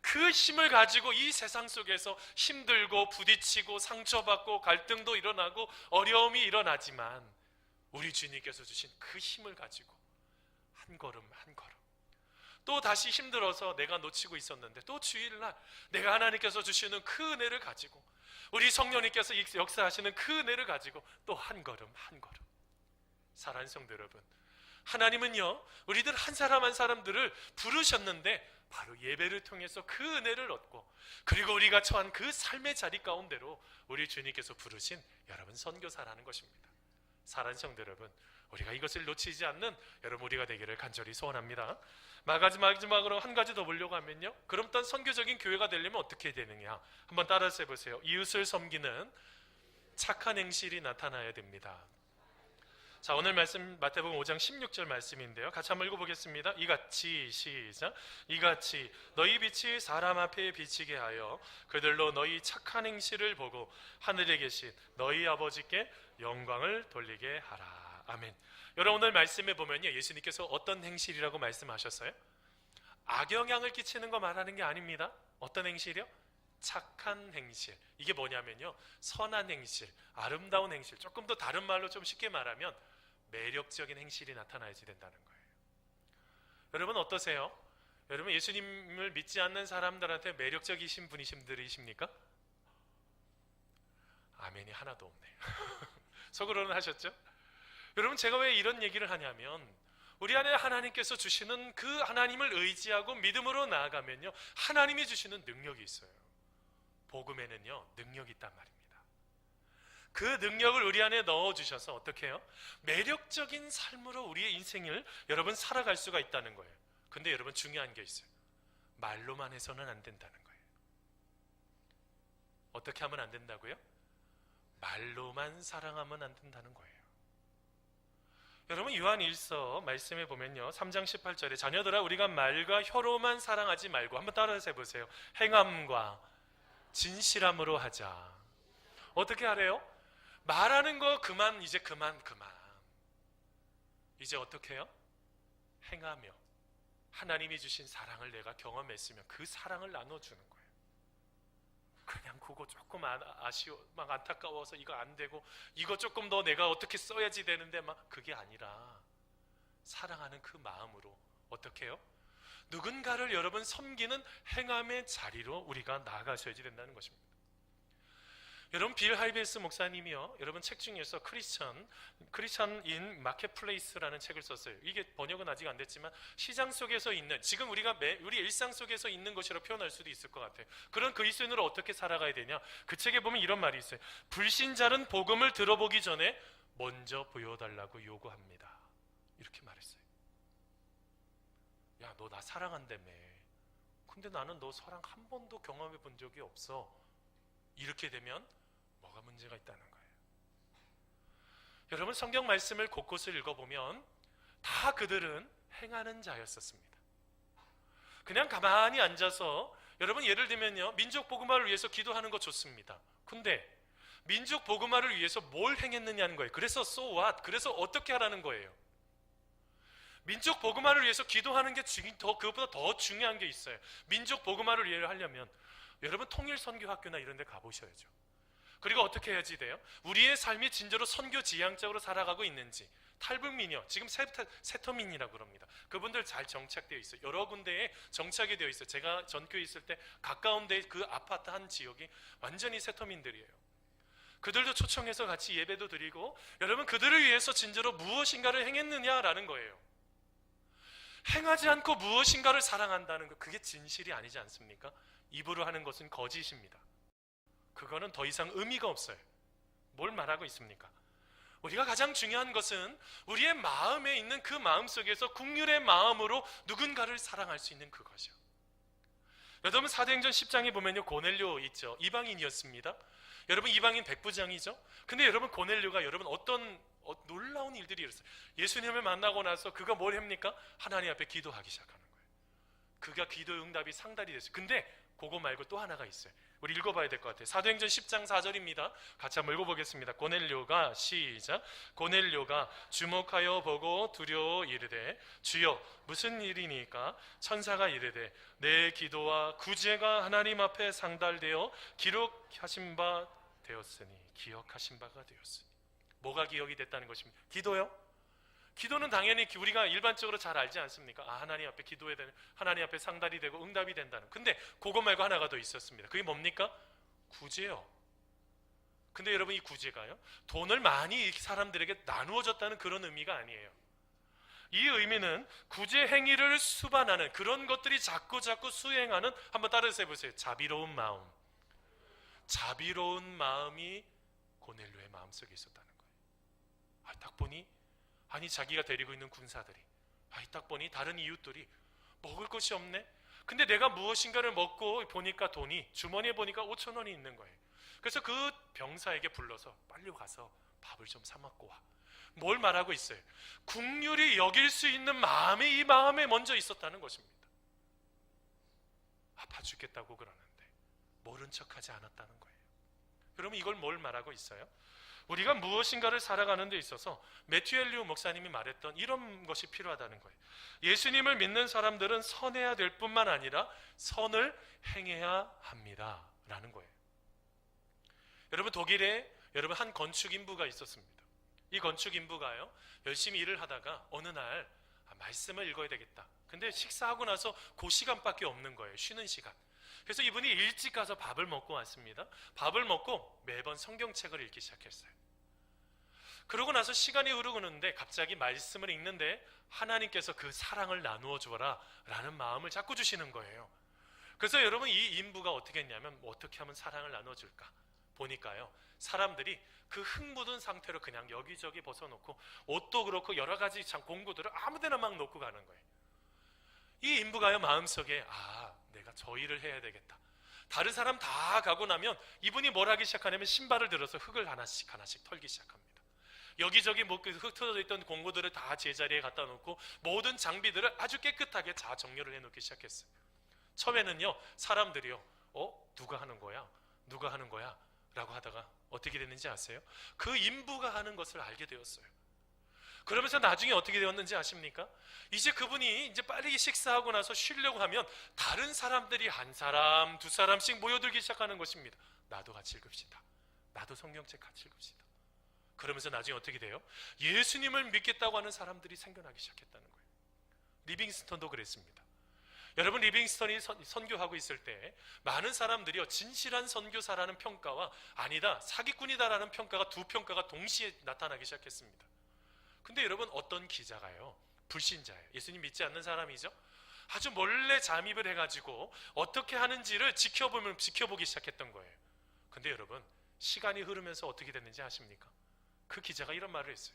그 힘을 가지고 이 세상 속에서 힘들고 부딪히고 상처받고 갈등도 일어나고 어려움이 일어나지만, 우리 주님께서 주신 그 힘을 가지고 한 걸음 한 걸음, 또 다시 힘들어서 내가 놓치고 있었는데 또 주일날 내가 하나님께서 주시는 그 은혜를 가지고, 우리 성령님께서 역사하시는 그 은혜를 가지고 또 한 걸음 한 걸음. 사랑하는 성도 여러분, 하나님은요, 우리들 한 사람 한 사람들을 부르셨는데 바로 예배를 통해서 그 은혜를 얻고, 그리고 우리가 처한 그 삶의 자리 가운데로 우리 주님께서 부르신 여러분 선교사라는 것입니다. 사랑하는 성도 여러분, 우리가 이것을 놓치지 않는 여러분 우리가 되기를 간절히 소원합니다. 마지막으로 한 가지 더 보려고 하면요, 그럼 어떤 선교적인 교회가 되려면 어떻게 되느냐, 한번 따라서 해보세요. 이웃을 섬기는 착한 행실이 나타나야 됩니다. 자, 오늘 말씀 마태복음 5장 16절 말씀인데요, 같이 한번 읽어보겠습니다. 이같이, 시작. 이같이 너희 빛이 사람 앞에 비치게 하여 그들로 너희 착한 행실을 보고 하늘에 계신 너희 아버지께 영광을 돌리게 하라. 아멘. 여러분, 오늘 말씀에 보면요, 예수님께서 어떤 행실이라고 말씀하셨어요? 악영향을 끼치는 거 말하는 게 아닙니다. 어떤 행실이요? 착한 행실. 이게 뭐냐면요, 선한 행실, 아름다운 행실. 조금 더 다른 말로 좀 쉽게 말하면 매력적인 행실이 나타나야지 된다는 거예요. 여러분 어떠세요? 여러분, 예수님을 믿지 않는 사람들한테 매력적이신 분이십니까? 아멘이 하나도 없네요. 속으로는 하셨죠? 여러분, 제가 왜 이런 얘기를 하냐면, 우리 안에 하나님께서 주시는 그 하나님을 의지하고 믿음으로 나아가면요, 하나님이 주시는 능력이 있어요. 복음에는요, 능력이 있단 말입니다. 그 능력을 우리 안에 넣어주셔서 어떻게 해요? 매력적인 삶으로 우리의 인생을 여러분 살아갈 수가 있다는 거예요. 근데 여러분, 중요한 게 있어요. 말로만 해서는 안 된다는 거예요. 어떻게 하면 안 된다고요? 말로만 사랑하면 안 된다는 거예요. 여러분, 요한 1서 말씀에 보면요, 3장 18절에 자녀들아, 우리가 말과 혀로만 사랑하지 말고, 한번 따라서 해보세요. 행함과 진실함으로 하자. 어떻게 하래요? 말하는 거 그만, 이제 그만. 이제 어떻게 해요? 행하며 하나님이 주신 사랑을 내가 경험했으면 그 사랑을 나눠주는 거예요. 그냥 그거 조금 아쉬워, 막 안타까워서 이거 안 되고, 이거 조금 더 내가 어떻게 써야지 되는데 막, 그게 아니라 사랑하는 그 마음으로 어떻게 해요? 누군가를 여러분 섬기는 행함의 자리로 우리가 나아가셔야지 된다는 것입니다. 여러분, 빌 하이베스 목사님이요, 여러분 책 중에서 크리스천 인 마켓플레이스라는 책을 썼어요. 이게 번역은 아직 안 됐지만 시장 속에서 있는, 지금 우리 일상 속에서 있는 것이라고 표현할 수도 있을 것 같아요. 그런 그리스도인으로 어떻게 살아가야 되냐, 그 책에 보면 이런 말이 있어요. 불신자는 복음을 들어보기 전에 먼저 보여달라고 요구합니다. 이렇게 말했어요. 야, 너 나 사랑한다며. 근데 나는 너 사랑 한 번도 경험해 본 적이 없어. 이렇게 되면 뭐가 문제가 있다는 거예요. 여러분, 성경 말씀을 곳곳을 읽어보면 다 그들은 행하는 자였었습니다. 그냥 가만히 앉아서, 여러분 예를 들면요, 민족 복음화를 위해서 기도하는 거 좋습니다. 근데 민족 복음화를 위해서 뭘 행했느냐는 거예요. 그래서 so what? 그래서 어떻게 하라는 거예요. 민족 복음화를 위해서 기도하는 게 그것보다 더 중요한 게 있어요. 민족 복음화를 위해 하려면 여러분 통일선교학교나 이런 데 가보셔야죠. 그리고 어떻게 해야지 돼요? 우리의 삶이 진짜로 선교 지향적으로 살아가고 있는지, 탈북민이요, 지금 세터민이라고 그럽니다. 그분들 잘 정착되어 있어요. 여러 군데에 정착이 되어 있어요. 제가 전교에 있을 때 가까운 데 그 아파트 한 지역이 완전히 세터민들이에요. 그들도 초청해서 같이 예배도 드리고, 여러분 그들을 위해서 진짜로 무엇인가를 행했느냐라는 거예요. 행하지 않고 무엇인가를 사랑한다는 것, 그게 진실이 아니지 않습니까? 입으로 하는 것은 거짓입니다. 그거는 더 이상 의미가 없어요. 뭘 말하고 있습니까? 우리가 가장 중요한 것은 우리의 마음에 있는 그 마음 속에서 국률의 마음으로 누군가를 사랑할 수 있는 그것이요. 여러분 사도행전 10장에 보면요, 고넬료 있죠. 이방인이었습니다. 여러분 이방인 백부장이죠. 근데 여러분 고넬료가 여러분 어떤 놀라운 일들이 일어났어요. 예수님을 만나고 나서 그가 뭘 합니까? 하나님 앞에 기도하기 시작하는 거예요. 그가 기도 응답이 상달이 됐어요. 근데 그거 말고 또 하나가 있어요. 우리 읽어봐야 될 것 같아요. 사도행전 10장 4절입니다. 같이 한번 읽어보겠습니다. 고넬료가 시작. 고넬료가 주목하여 보고 두려워 이르되 주여 무슨 일이니까? 천사가 이르되 내 기도와 구제가 하나님 앞에 상달되어 기록하신 바 되었으니 기억하신 바가 되었으니. 뭐가 기억이 됐다는 것입니다. 기도요? 기도는 당연히 우리가 일반적으로 잘 알지 않습니까? 하나님 앞에 기도해야 되는, 하나님 앞에 상달이 되고 응답이 된다는. 근데 그거 말고 하나가 더 있었습니다. 그게 뭡니까? 구제요. 근데 여러분 이 구제가요, 돈을 많이 사람들에게 나누어 줬다는 그런 의미가 아니에요. 이 의미는 구제 행위를 수반하는 그런 것들이 자꾸 수행하는, 한번 따라서 해보세요. 자비로운 마음. 자비로운 마음이 고넬료의 마음속에 있었다는 거예요. 딱 보니 자기가 데리고 있는 군사들이, 딱 보니 다른 이웃들이 먹을 것이 없네. 근데 내가 무엇인가를 먹고 보니까 돈이 주머니에 보니까 5,000원이 있는 거예요. 그래서 그 병사에게 불러서 빨리 가서 밥을 좀 사 먹고 와. 뭘 말하고 있어요? 국률이 여길 수 있는 마음이 이 마음에 먼저 있었다는 것입니다. 아파 죽겠다고 그러는데 모른 척하지 않았다는 거예요. 여러분 이걸 뭘 말하고 있어요? 우리가 무엇인가를 살아가는 데 있어서 매튜 엘리오 목사님이 말했던 이런 것이 필요하다는 거예요. 예수님을 믿는 사람들은 선해야 될 뿐만 아니라 선을 행해야 합니다 라는 거예요. 여러분 독일에 여러분 한 건축 인부가 있었습니다. 이 건축 인부가요, 열심히 일을 하다가 어느 날 말씀을 읽어야 되겠다. 근데 식사하고 나서 그 시간밖에 없는 거예요. 쉬는 시간. 그래서 이분이 일찍 가서 밥을 먹고 왔습니다. 밥을 먹고 매번 성경책을 읽기 시작했어요. 그러고 나서 시간이 흐르는데 갑자기 말씀을 읽는데 하나님께서 그 사랑을 나누어 주어라 라는 마음을 자꾸 주시는 거예요. 그래서 여러분 이 인부가 어떻게 했냐면, 어떻게 하면 사랑을 나누어 줄까 보니까요, 사람들이 그 흙 묻은 상태로 그냥 여기저기 벗어놓고 옷도 그렇고 여러 가지 공구들을 아무데나 막 놓고 가는 거예요. 이 인부가요 마음속에 내가 저 일을 해야 되겠다. 다른 사람 다 가고 나면 이분이 뭘 하기 시작하냐면 신발을 들어서 흙을 하나씩 털기 시작합니다. 여기저기 흙 터져 있던 공구들을 다 제자리에 갖다 놓고 모든 장비들을 아주 깨끗하게 다 정렬을 해놓기 시작했어요. 처음에는요 사람들이요 누가 하는 거야? 누가 하는 거야? 라고 하다가 어떻게 됐는지 아세요? 그 인부가 하는 것을 알게 되었어요. 그러면서 나중에 어떻게 되었는지 아십니까? 이제 그분이 이제 빨리 식사하고 나서 쉬려고 하면 다른 사람들이 한 사람, 두 사람씩 모여들기 시작하는 것입니다. 나도 같이 읽읍시다. 나도 성경책 같이 읽읍시다. 그러면서 나중에 어떻게 돼요? 예수님을 믿겠다고 하는 사람들이 생겨나기 시작했다는 거예요. 리빙스턴도 그랬습니다. 여러분 리빙스턴이 선교하고 있을 때 많은 사람들이요 진실한 선교사라는 평가와 아니다 사기꾼이다라는 평가가, 두 평가가 동시에 나타나기 시작했습니다. 근데 여러분 어떤 기자가요, 불신자예요. 예수님 믿지 않는 사람이죠. 아주 몰래 잠입을 해가지고 어떻게 하는지를 지켜보기 시작했던 거예요. 근데 여러분 시간이 흐르면서 어떻게 됐는지 아십니까? 그 기자가 이런 말을 했어요.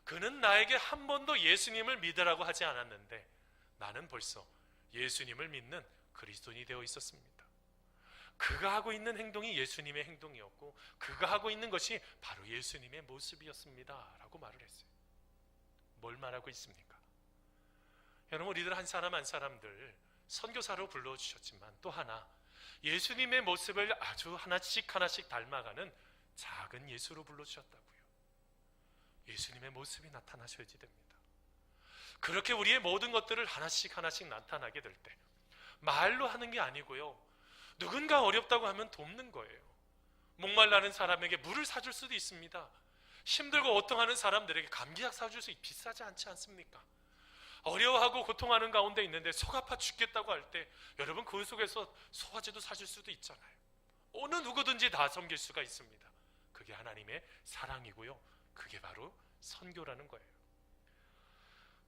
그는 나에게 한 번도 예수님을 믿으라고 하지 않았는데 나는 벌써 예수님을 믿는 그리스도인이 되어 있었습니다. 그가 하고 있는 행동이 예수님의 행동이었고 그가 하고 있는 것이 바로 예수님의 모습이었습니다 라고 말을 했어요. 뭘 말하고 있습니까? 여러분 우리들 한 사람 한 사람들 선교사로 불러주셨지만 또 하나 예수님의 모습을 아주 하나씩 닮아가는 작은 예수로 불러주셨다고요. 예수님의 모습이 나타나셔야지 됩니다. 그렇게 우리의 모든 것들을 하나씩 나타나게 될 때 말로 하는 게 아니고요, 누군가 어렵다고 하면 돕는 거예요. 목말라는 사람에게 물을 사줄 수도 있습니다. 힘들고 고통하는 사람들에게 감기약 사줄 수 비싸지 않지 않습니까? 어려워하고 고통하는 가운데 있는데 속 아파 죽겠다고 할 때 여러분 그 속에서 소화제도 사줄 수도 있잖아요. 어느 누구든지 다 섬길 수가 있습니다. 그게 하나님의 사랑이고요, 그게 바로 선교라는 거예요.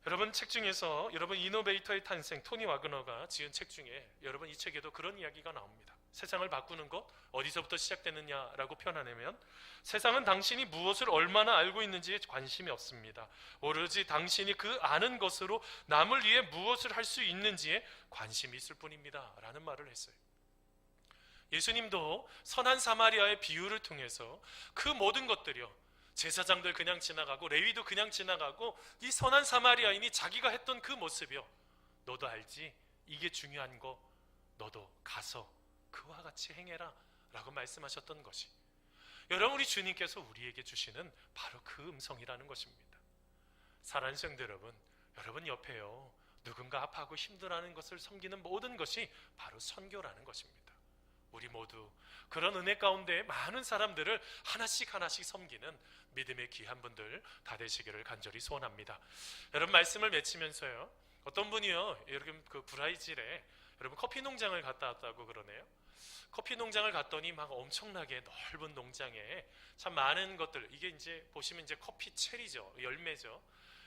여러분 책 중에서 여러분 이노베이터의 탄생 토니 와그너가 지은 책 중에 여러분 이 책에도 그런 이야기가 나옵니다. 세상을 바꾸는 것 어디서부터 시작되느냐라고 표현하면 세상은 당신이 무엇을 얼마나 알고 있는지에 관심이 없습니다. 오로지 당신이 그 아는 것으로 남을 위해 무엇을 할 수 있는지에 관심이 있을 뿐입니다 라는 말을 했어요. 예수님도 선한 사마리아의 비유를 통해서 그 모든 것들이요, 제사장들 그냥 지나가고 레위도 그냥 지나가고 이 선한 사마리아인이 자기가 했던 그 모습이요, 너도 알지? 이게 중요한 거 너도 가서 그와 같이 행해라 라고 말씀하셨던 것이 여러분 우리 주님께서 우리에게 주시는 바로 그 음성이라는 것입니다. 사랑하는 성도 여러분, 여러분 옆에요 누군가 아파하고 힘들어하는 것을 섬기는 모든 것이 바로 선교라는 것입니다. 우리 모두 그런 은혜 가운데 많은 사람들을 하나씩 하나씩 섬기는 믿음의 귀한 분들 다 되시기를 간절히 소원합니다. 여러분 말씀을 맺히면서요, 어떤 분이요 여러분 그 브라질에 여러분 커피 농장을 갔다 왔다고 그러네요. 커피 농장을 갔더니 막 엄청나게 넓은 농장에 참 많은 것들, 이게 이제 보시면 이제 커피 체리죠, 열매죠.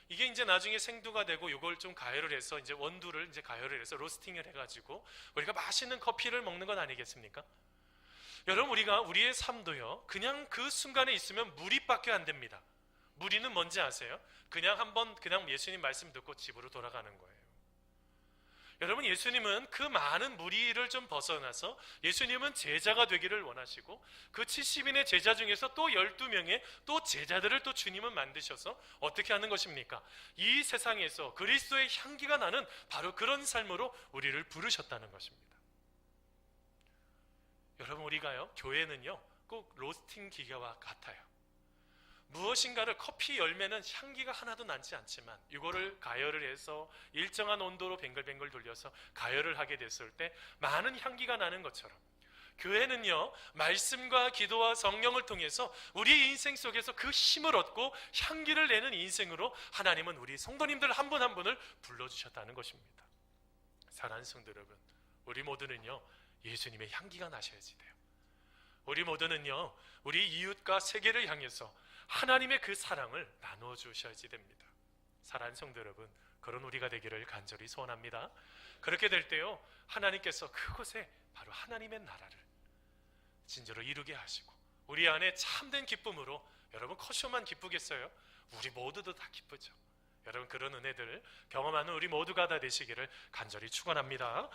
이게 이제 나중에 생두가 되고 이걸 좀 가열을 해서 이제 원두를 이제 가열을 해서 로스팅을 해가지고 우리가 맛있는 커피를 먹는 건 아니겠습니까? 여러분 우리의 삶도요 그냥 그 순간에 있으면 무리밖에 안 됩니다. 무리는 뭔지 아세요? 그냥 예수님 말씀 듣고 집으로 돌아가는 거예요. 여러분 예수님은 그 많은 무리를 좀 벗어나서 예수님은 제자가 되기를 원하시고 그 70인의 제자 중에서 또 12명의 또 제자들을 또 주님은 만드셔서 어떻게 하는 것입니까? 이 세상에서 그리스도의 향기가 나는 바로 그런 삶으로 우리를 부르셨다는 것입니다. 여러분 우리가요 교회는요 꼭 로스팅 기계와 같아요. 무엇인가를 커피 열매는 향기가 하나도 나지 않지만 이거를 가열을 해서 일정한 온도로 뱅글뱅글 돌려서 가열을 하게 됐을 때 많은 향기가 나는 것처럼 교회는요 말씀과 기도와 성령을 통해서 우리의 인생 속에서 그 힘을 얻고 향기를 내는 인생으로 하나님은 우리 성도님들 한 분 한 분을 불러주셨다는 것입니다. 사랑하는 성도 여러분, 우리 모두는요 예수님의 향기가 나셔야지 돼요. 우리 모두는요 우리 이웃과 세계를 향해서 하나님의 그 사랑을 나누어 주셔야지 됩니다. 사랑하는 성도 여러분, 그런 우리가 되기를 간절히 소원합니다. 그렇게 될 때요 하나님께서 그곳에 바로 하나님의 나라를 진짜로 이루게 하시고 우리 안에 참된 기쁨으로, 여러분 커쇼만 기쁘겠어요? 우리 모두도 다 기쁘죠. 여러분 그런 은혜들 경험하는 우리 모두가 다 되시기를 간절히 축원합니다.